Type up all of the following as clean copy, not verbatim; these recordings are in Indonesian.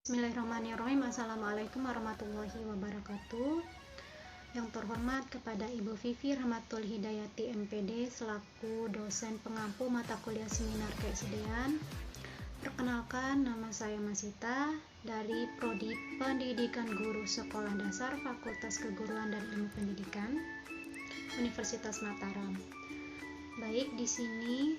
Bismillahirrahmanirrahim. Assalamualaikum warahmatullahi wabarakatuh. Yang terhormat kepada Ibu Vivi Rahmatul Hidayati MPD selaku dosen pengampu mata kuliah seminar keSDN. Perkenalkan, nama saya Masita dari Prodi Pendidikan Guru Sekolah Dasar Fakultas Keguruan dan Ilmu Pendidikan Universitas Mataram. Baik, di sini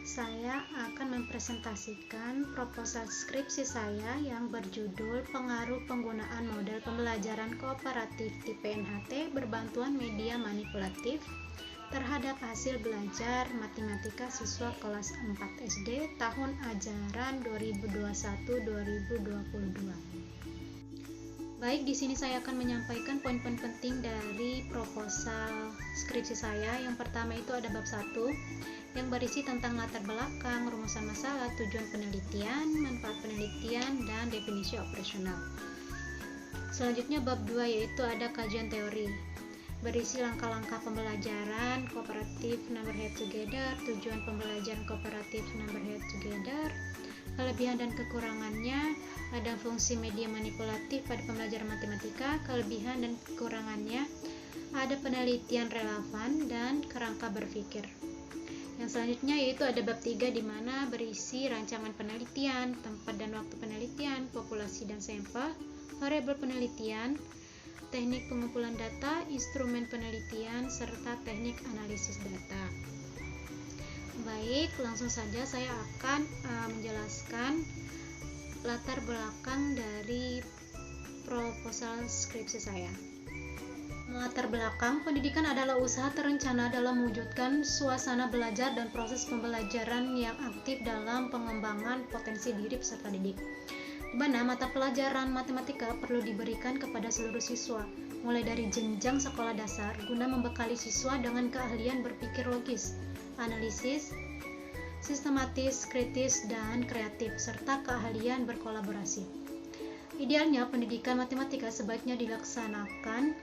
saya akan mempresentasikan proposal skripsi saya yang berjudul Pengaruh Penggunaan Model Pembelajaran Kooperatif Tipe NHT Berbantuan Media Manipulatif terhadap hasil belajar matematika siswa kelas 4 SD tahun ajaran 2021-2022. Baik, di sini saya akan menyampaikan poin-poin penting dari proposal skripsi saya. Yang pertama itu ada bab 1 yang berisi tentang latar belakang, rumusan masalah, tujuan penelitian, manfaat penelitian, dan definisi operasional. Selanjutnya bab 2 yaitu ada kajian teori, berisi langkah-langkah pembelajaran kooperatif number head together, tujuan pembelajaran kooperatif number head together, kelebihan dan kekurangannya, ada fungsi media manipulatif pada pembelajaran matematika, kelebihan dan kekurangannya, ada penelitian relevan, dan kerangka berpikir. Yang selanjutnya yaitu ada bab 3 di mana berisi rancangan penelitian, tempat dan waktu penelitian, populasi dan sampel, variabel penelitian, teknik pengumpulan data, instrumen penelitian, serta teknik analisis data. Baik, langsung saja saya akan menjelaskan latar belakang dari proposal skripsi saya. Latar belakang, pendidikan adalah usaha terencana dalam mewujudkan suasana belajar dan proses pembelajaran yang aktif dalam pengembangan potensi diri peserta didik, di mana mata pelajaran matematika perlu diberikan kepada seluruh siswa, mulai dari jenjang sekolah dasar, guna membekali siswa dengan keahlian berpikir logis, analisis, sistematis, kritis, dan kreatif, serta keahlian berkolaborasi. Idealnya, pendidikan matematika sebaiknya dilaksanakan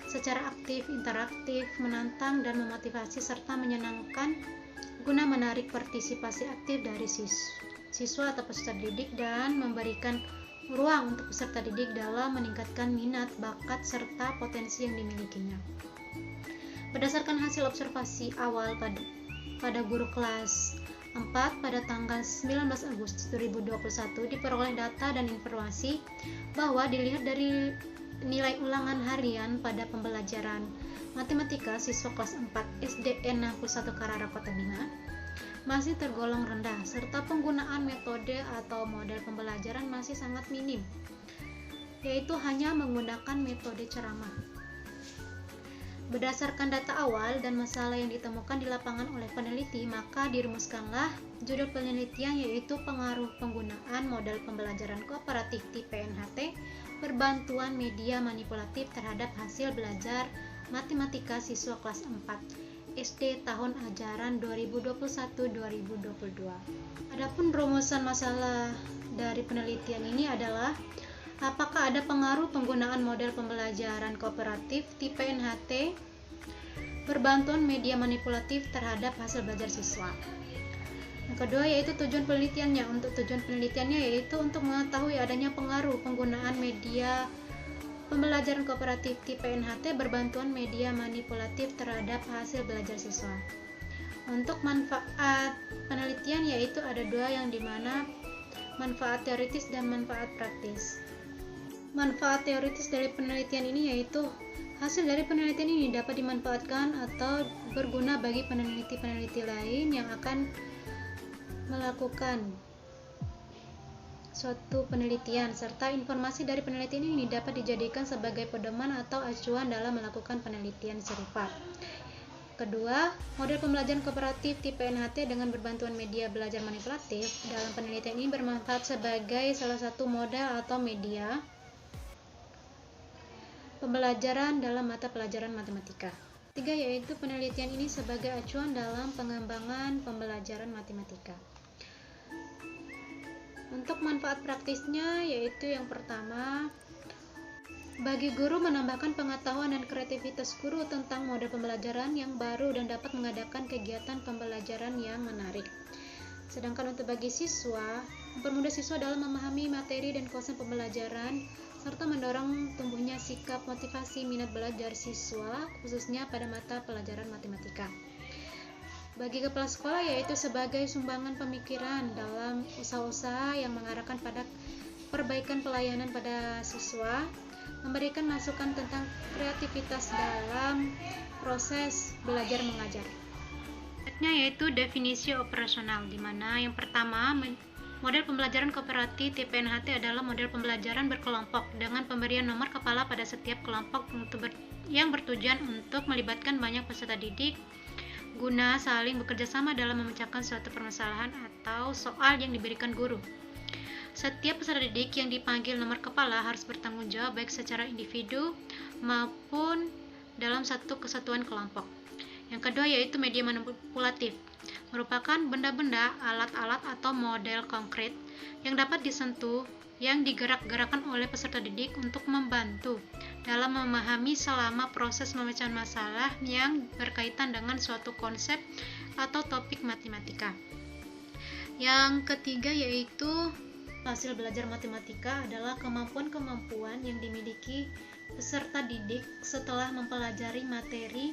secara aktif, interaktif, menantang, dan memotivasi serta menyenangkan guna menarik partisipasi aktif dari siswa atau peserta didik dan memberikan ruang untuk peserta didik dalam meningkatkan minat, bakat, serta potensi yang dimilikinya. Berdasarkan hasil observasi awal pada guru kelas 4 pada tanggal 19 Agustus 2021 diperoleh data dan informasi bahwa dilihat dari nilai ulangan harian pada pembelajaran matematika siswa kelas 4 SDN 61 Karara Kota Bima masih tergolong rendah, serta penggunaan metode atau model pembelajaran masih sangat minim, yaitu hanya menggunakan metode ceramah. Berdasarkan data awal dan masalah yang ditemukan di lapangan oleh peneliti, maka dirumuskanlah judul penelitian yaitu Pengaruh Penggunaan Model Pembelajaran Kooperatif Tipe NHT Berbantuan Media Manipulatif terhadap hasil belajar matematika siswa kelas 4 SD tahun ajaran 2021-2022. Adapun rumusan masalah dari penelitian ini adalah apakah ada pengaruh penggunaan model pembelajaran kooperatif tipe NHT berbantuan media manipulatif terhadap hasil belajar siswa. Yang kedua yaitu tujuan penelitiannya. Untuk tujuan penelitiannya yaitu untuk mengetahui adanya pengaruh penggunaan media pembelajaran kooperatif tipe NHT berbantuan media manipulatif terhadap hasil belajar siswa. Untuk manfaat penelitian yaitu ada dua, yang dimana manfaat teoritis dan manfaat praktis. Manfaat teoritis dari penelitian ini yaitu hasil dari penelitian ini dapat dimanfaatkan atau berguna bagi peneliti-peneliti lain yang akan melakukan suatu penelitian, serta informasi dari penelitian ini dapat dijadikan sebagai pedoman atau acuan dalam melakukan penelitian serupa. Kedua, model pembelajaran kooperatif tipe NHT dengan berbantuan media belajar manipulatif dalam penelitian ini bermanfaat sebagai salah satu model atau media pembelajaran dalam mata pelajaran matematika. Tiga, yaitu penelitian ini sebagai acuan dalam pengembangan pembelajaran matematika. Untuk manfaat praktisnya yaitu yang pertama, bagi guru menambahkan pengetahuan dan kreativitas guru tentang model pembelajaran yang baru dan dapat mengadakan kegiatan pembelajaran yang menarik. Sedangkan untuk bagi siswa, mempermudah siswa dalam memahami materi dan konsep pembelajaran, serta mendorong tumbuhnya sikap motivasi minat belajar siswa, khususnya pada mata pelajaran matematika. Bagi kepala sekolah, yaitu sebagai sumbangan pemikiran dalam usaha-usaha yang mengarahkan pada perbaikan pelayanan pada siswa, memberikan masukan tentang kreativitas dalam proses belajar mengajar. Yaitu definisi operasional, di mana yang pertama, model pembelajaran kooperatif tipe NHT adalah model pembelajaran berkelompok dengan pemberian nomor kepala pada setiap kelompok yang bertujuan untuk melibatkan banyak peserta didik guna saling bekerja sama dalam memecahkan suatu permasalahan atau soal yang diberikan guru. Setiap peserta didik yang dipanggil nomor kepala harus bertanggung jawab baik secara individu maupun dalam satu kesatuan kelompok. Yang kedua yaitu media manipulatif, merupakan benda-benda, alat-alat atau model konkret yang dapat disentuh yang digerak-gerakkan oleh peserta didik untuk membantu dalam memahami selama proses pemecahan masalah yang berkaitan dengan suatu konsep atau topik matematika. Yang ketiga yaitu hasil belajar matematika adalah kemampuan-kemampuan yang dimiliki peserta didik setelah mempelajari materi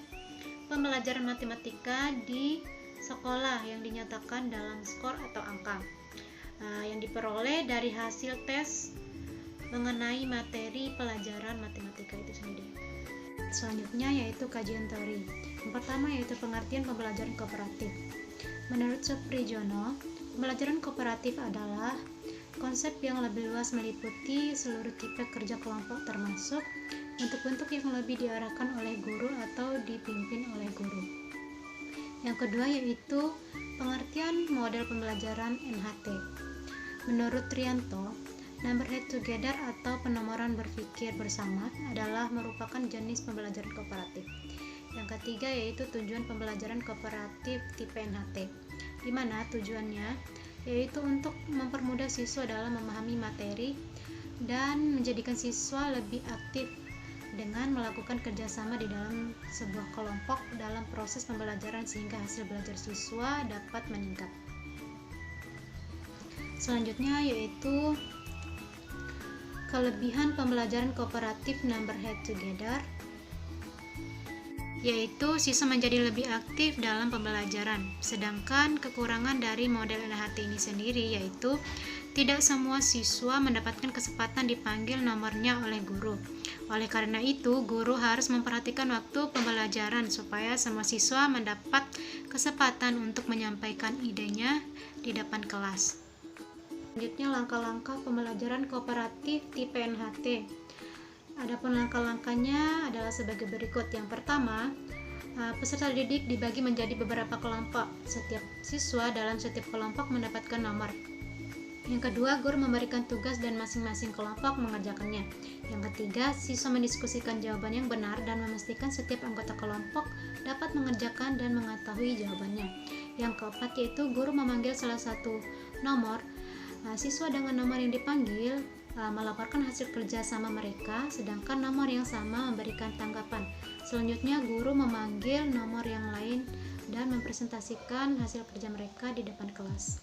pembelajaran matematika di sekolah yang dinyatakan dalam skor atau angka yang diperoleh dari hasil tes mengenai materi pelajaran matematika itu sendiri. Selanjutnya yaitu kajian teori. Yang pertama yaitu pengertian pembelajaran kooperatif. Menurut Suprijono, pembelajaran kooperatif adalah konsep yang lebih luas meliputi seluruh tipe kerja kelompok termasuk bentuk-bentuk yang lebih diarahkan oleh guru atau dipimpin oleh guru. Yang kedua yaitu pengertian model pembelajaran NHT. Menurut Trianto, numberhead together atau penomoran berpikir bersama adalah merupakan jenis pembelajaran kooperatif. Yang ketiga yaitu tujuan pembelajaran kooperatif tipe NHT, di mana tujuannya yaitu untuk mempermudah siswa dalam memahami materi dan menjadikan siswa lebih aktif dengan melakukan kerjasama di dalam sebuah kelompok dalam proses pembelajaran sehingga hasil belajar siswa dapat meningkat. Selanjutnya yaitu kelebihan pembelajaran kooperatif numberhead together, yaitu siswa menjadi lebih aktif dalam pembelajaran. Sedangkan kekurangan dari model NHT ini sendiri yaitu tidak semua siswa mendapatkan kesempatan dipanggil nomornya oleh guru. Oleh karena itu, guru harus memperhatikan waktu pembelajaran supaya semua siswa mendapat kesempatan untuk menyampaikan idenya di depan kelas. Selanjutnya langkah-langkah pembelajaran kooperatif tipe NHT. Adapun langkah-langkahnya adalah sebagai berikut. Yang pertama, peserta didik dibagi menjadi beberapa kelompok. Setiap siswa dalam setiap kelompok mendapatkan nomor. Yang kedua, guru memberikan tugas dan masing-masing kelompok mengerjakannya. Yang ketiga, siswa mendiskusikan jawaban yang benar dan memastikan setiap anggota kelompok dapat mengerjakan dan mengetahui jawabannya. Yang keempat yaitu guru memanggil salah satu nomor. Siswa dengan nomor yang dipanggil melaporkan hasil kerja sama mereka, sedangkan nomor yang sama memberikan tanggapan. Selanjutnya, guru memanggil nomor yang lain dan mempresentasikan hasil kerja mereka di depan kelas.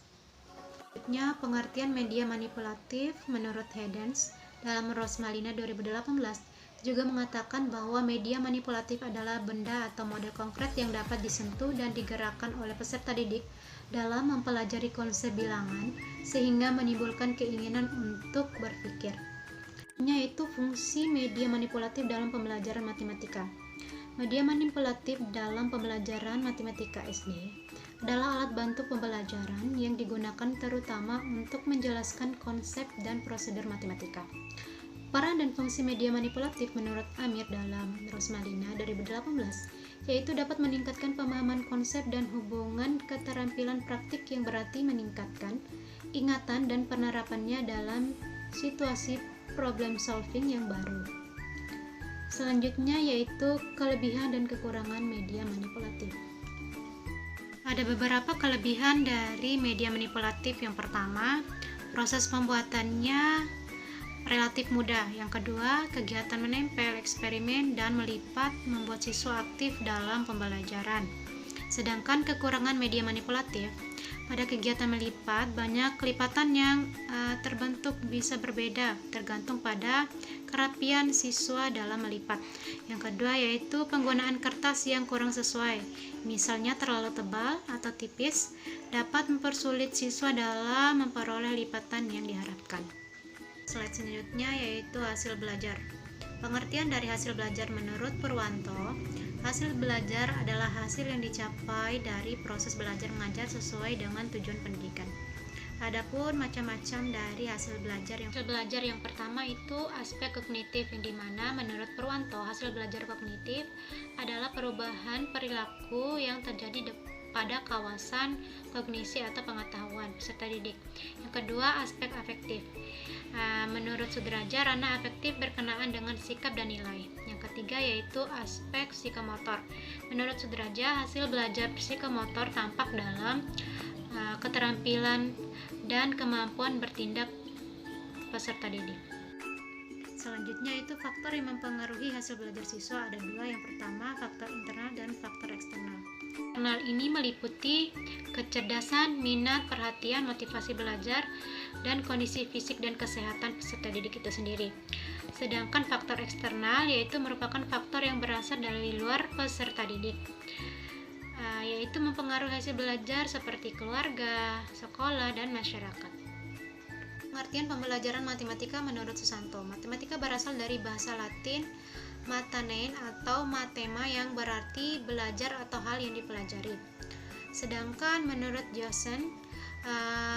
Selanjutnya, pengertian media manipulatif menurut Hedens dalam Rosmalina 2018 juga mengatakan bahwa media manipulatif adalah benda atau model konkret yang dapat disentuh dan digerakkan oleh peserta didik dalam mempelajari konsep bilangan sehingga menimbulkan keinginan untuk berpikir. Yaitu fungsi media manipulatif dalam pembelajaran matematika. Media manipulatif dalam pembelajaran matematika SD adalah alat bantu pembelajaran yang digunakan terutama untuk menjelaskan konsep dan prosedur matematika. Peran dan fungsi media manipulatif menurut Amir dalam Rosmalina 2018 yaitu dapat meningkatkan pemahaman konsep dan hubungan keterampilan praktik yang berarti meningkatkan ingatan dan penerapannya dalam situasi problem solving yang baru. Selanjutnya yaitu kelebihan dan kekurangan media manipulatif. Ada beberapa kelebihan dari media manipulatif. Yang pertama, proses pembuatannya relatif mudah. Yang kedua, kegiatan menempel, eksperimen, dan melipat membuat siswa aktif dalam pembelajaran. Sedangkan kekurangan media manipulatif, Pada kegiatan melipat, banyak kelipatan yang terbentuk bisa berbeda tergantung pada kerapian siswa dalam melipat. Yang kedua yaitu penggunaan kertas yang kurang sesuai, misalnya terlalu tebal atau tipis, dapat mempersulit siswa dalam memperoleh lipatan yang diharapkan. Slide selanjutnya yaitu hasil belajar. Pengertian dari hasil belajar menurut Purwanto, hasil belajar adalah hasil yang dicapai dari proses belajar mengajar sesuai dengan tujuan pendidikan. Adapun macam-macam dari hasil belajar yang pertama itu aspek kognitif, yang dimana menurut Purwanto hasil belajar kognitif adalah perubahan perilaku yang terjadi pada kawasan kognisi atau pengetahuan peserta didik. Yang kedua aspek afektif. Menurut Sudraja, ranah afektif berkenaan dengan sikap dan nilai. Yang ketiga yaitu aspek psikomotor. Menurut Sudraja, hasil belajar psikomotor tampak dalam keterampilan dan kemampuan bertindak peserta didik. Selanjutnya itu faktor yang mempengaruhi hasil belajar siswa ada dua. Yang pertama faktor internal dan faktor eksternal. Internal ini meliputi kecerdasan, minat, perhatian, motivasi belajar, dan kondisi fisik dan kesehatan peserta didik itu sendiri. Sedangkan faktor eksternal yaitu merupakan faktor yang berasal dari luar peserta didik, yaitu mempengaruhi hasil belajar seperti keluarga, sekolah, dan masyarakat. Pengertian pembelajaran matematika menurut Susanto. Matematika berasal dari bahasa Latin matanein atau matema yang berarti belajar atau hal yang dipelajari. Sedangkan menurut Johnson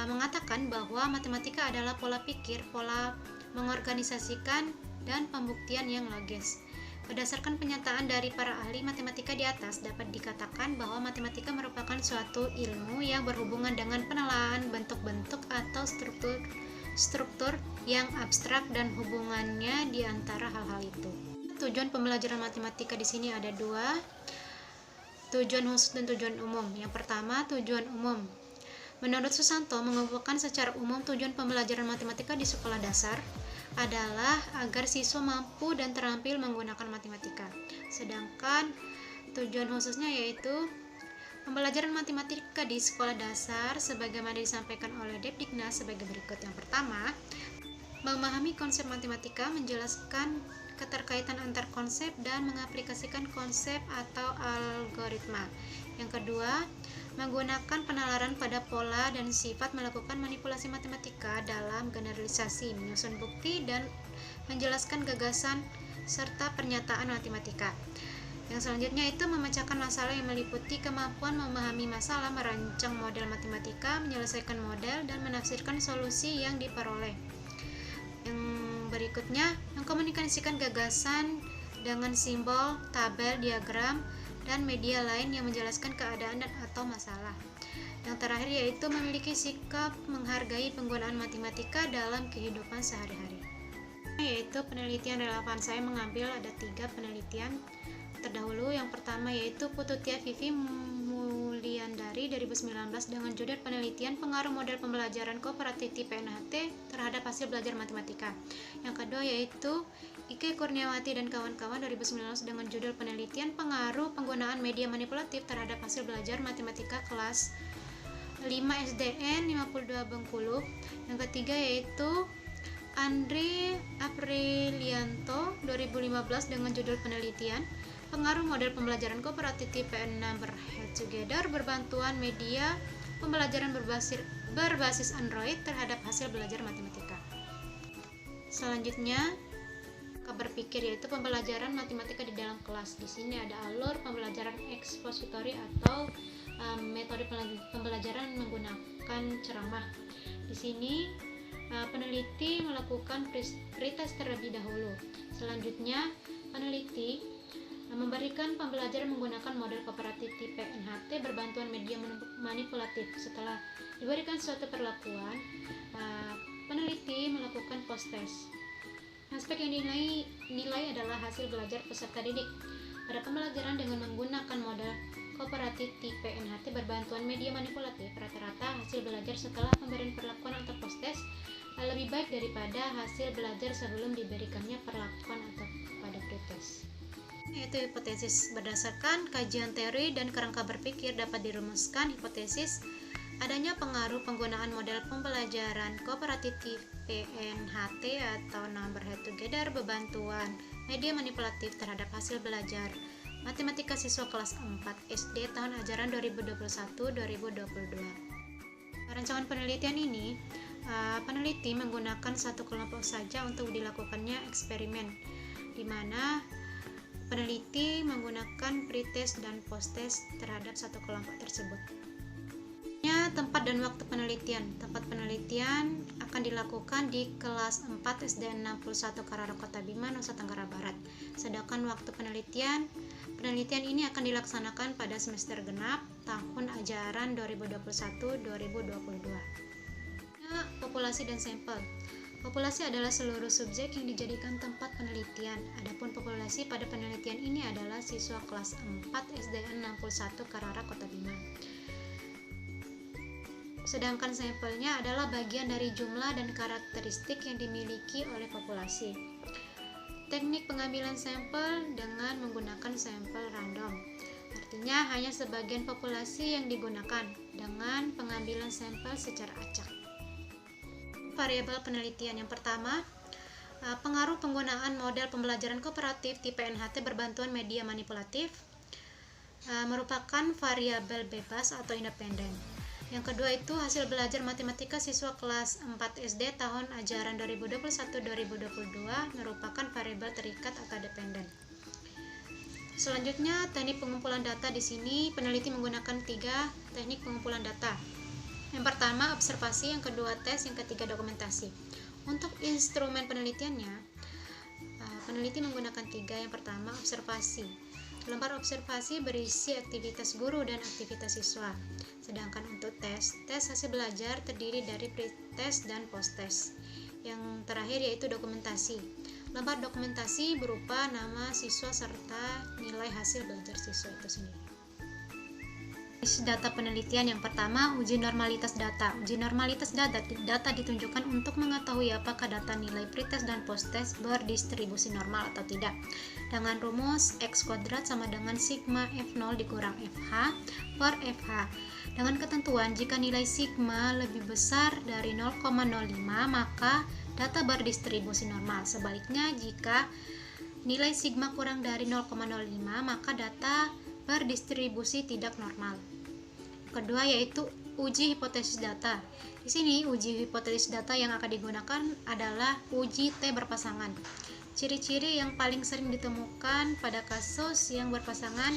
mengatakan bahwa matematika adalah pola pikir, pola mengorganisasikan, dan pembuktian yang logis. Berdasarkan pernyataan dari para ahli matematika di atas, dapat dikatakan bahwa matematika merupakan suatu ilmu yang berhubungan dengan penelahan bentuk-bentuk atau struktur yang abstrak dan hubungannya di antara hal-hal itu. Tujuan pembelajaran matematika di sini ada dua, tujuan khusus dan tujuan umum. Yang pertama, tujuan umum. Menurut Susanto, mengumpulkan secara umum tujuan pembelajaran matematika di sekolah dasar adalah agar siswa mampu dan terampil menggunakan matematika. Sedangkan tujuan khususnya yaitu pembelajaran matematika di sekolah dasar sebagaimana disampaikan oleh Depdiknas sebagai berikut. Yang pertama, memahami konsep matematika, menjelaskan keterkaitan antar konsep dan mengaplikasikan konsep atau algoritma. Yang kedua, menggunakan penalaran pada pola dan sifat, melakukan manipulasi matematika dalam generalisasi, menyusun bukti, dan menjelaskan gagasan serta pernyataan matematika. Yang selanjutnya itu memecahkan masalah yang meliputi kemampuan memahami masalah, merancang model matematika, menyelesaikan model, dan menafsirkan solusi yang diperoleh. Yang berikutnya, mengkomunikasikan gagasan dengan simbol, tabel, diagram, dan media lain yang menjelaskan keadaan dan atau masalah. Yang terakhir yaitu memiliki sikap menghargai penggunaan matematika dalam kehidupan sehari-hari. Yaitu penelitian relevan. Saya mengambil ada 3 penelitian terdahulu. Yang pertama yaitu Pututia Vivi Mulyandari 2019 dengan judul penelitian pengaruh model pembelajaran kooperatif PNHT terhadap hasil belajar matematika. Yang kedua yaitu Ike Kurniawati dan kawan-kawan 2019 dengan judul penelitian pengaruh penggunaan media manipulatif terhadap hasil belajar matematika kelas 5 SDN 52 Bengkulu. Yang ketiga yaitu Andri Aprilianto 2015 dengan judul penelitian pengaruh model pembelajaran kooperatif tipe 6 Head Together berbantuan media pembelajaran berbasis Android terhadap hasil belajar matematika. Selanjutnya berpikir yaitu pembelajaran matematika di dalam kelas. Di sini ada alur pembelajaran ekspositori atau metode pembelajaran menggunakan ceramah. Di sini peneliti melakukan pretest terlebih dahulu. Selanjutnya peneliti memberikan pembelajaran menggunakan model kooperatif tipe NHT berbantuan media manipulatif. Setelah diberikan suatu perlakuan, peneliti melakukan post-test. Aspek yang dinilai adalah hasil belajar peserta didik. Pada pembelajaran dengan menggunakan model kooperatif tipe NHT berbantuan media manipulatif, rata-rata hasil belajar setelah pemberian perlakuan atau post-test lebih baik daripada hasil belajar sebelum diberikannya perlakuan atau pada pretest. Yaitu hipotesis. Berdasarkan kajian teori dan kerangka berpikir dapat dirumuskan hipotesis adanya pengaruh penggunaan model pembelajaran kooperatif PNHT atau Neighborhood Together Bebantuan Media Manipulatif terhadap hasil belajar matematika siswa kelas 4 SD tahun ajaran 2021-2022. Rancangan penelitian ini, peneliti menggunakan satu kelompok saja untuk dilakukannya eksperimen, di mana peneliti menggunakan pretest dan posttest terhadap satu kelompok tersebut. Tempat dan waktu penelitian. Tempat penelitian akan dilakukan di kelas 4 SD 61 Karara Kota Bima, Nusa Tenggara Barat. Sedangkan waktu penelitian ini akan dilaksanakan pada semester genap tahun ajaran 2021-2022. Populasi dan sampel. Populasi adalah seluruh subjek yang dijadikan tempat penelitian. Adapun populasi pada penelitian ini adalah siswa kelas 4 SD 61 Karara Kota Bima. Sedangkan sampelnya adalah bagian dari jumlah dan karakteristik yang dimiliki oleh populasi. Teknik pengambilan sampel dengan menggunakan sampel random. Artinya hanya sebagian populasi yang digunakan dengan pengambilan sampel secara acak. Variabel penelitian yang pertama, pengaruh penggunaan model pembelajaran kooperatif tipe NHT berbantuan media manipulatif merupakan variabel bebas atau independen. Yang kedua itu hasil belajar matematika siswa kelas 4 SD tahun ajaran 2021-2022 merupakan variabel terikat atau dependen. Selanjutnya, teknik pengumpulan data. Di sini peneliti menggunakan 3 teknik pengumpulan data. Yang pertama observasi, yang kedua tes, yang ketiga dokumentasi. Untuk instrumen penelitiannya, peneliti menggunakan 3. Yang pertama observasi. Lembar observasi berisi aktivitas guru dan aktivitas siswa. Sedangkan untuk tes hasil belajar terdiri dari pretest dan posttest. Yang terakhir yaitu dokumentasi. Lembar dokumentasi berupa nama siswa serta nilai hasil belajar siswa itu sendiri. Data penelitian yang pertama, uji normalitas data. Uji normalitas data ditunjukkan untuk mengetahui apakah data nilai pretest dan posttest berdistribusi normal atau tidak. Dengan rumus X kuadrat sama dengan sigma F0 dikurang FH per FH. Dengan ketentuan jika nilai sigma lebih besar dari 0,05 maka data berdistribusi normal. Sebaliknya jika nilai sigma kurang dari 0,05 maka data berdistribusi tidak normal. Kedua yaitu uji hipotesis data. Di sini uji hipotesis data yang akan digunakan adalah uji T berpasangan. Ciri-ciri yang paling sering ditemukan pada kasus yang berpasangan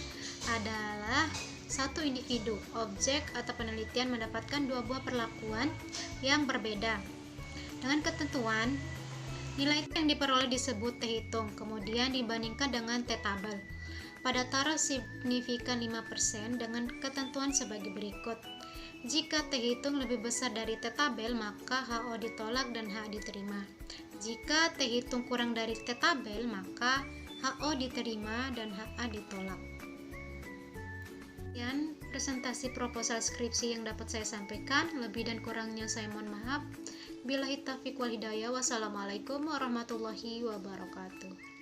adalah satu individu, objek atau penelitian mendapatkan 2 buah perlakuan yang berbeda. Dengan ketentuan nilai T yang diperoleh disebut T hitung, kemudian dibandingkan dengan T tabel. Pada taraf signifikan 5% dengan ketentuan sebagai berikut. Jika T hitung lebih besar dari T tabel, maka HO ditolak dan H diterima. Jika T hitung kurang dari T tabel, maka HO diterima dan HA ditolak. Sekian presentasi proposal skripsi yang dapat saya sampaikan. Lebih dan kurangnya saya mohon maaf. Billahi taufiq wal hidayah. Wassalamualaikum warahmatullahi wabarakatuh.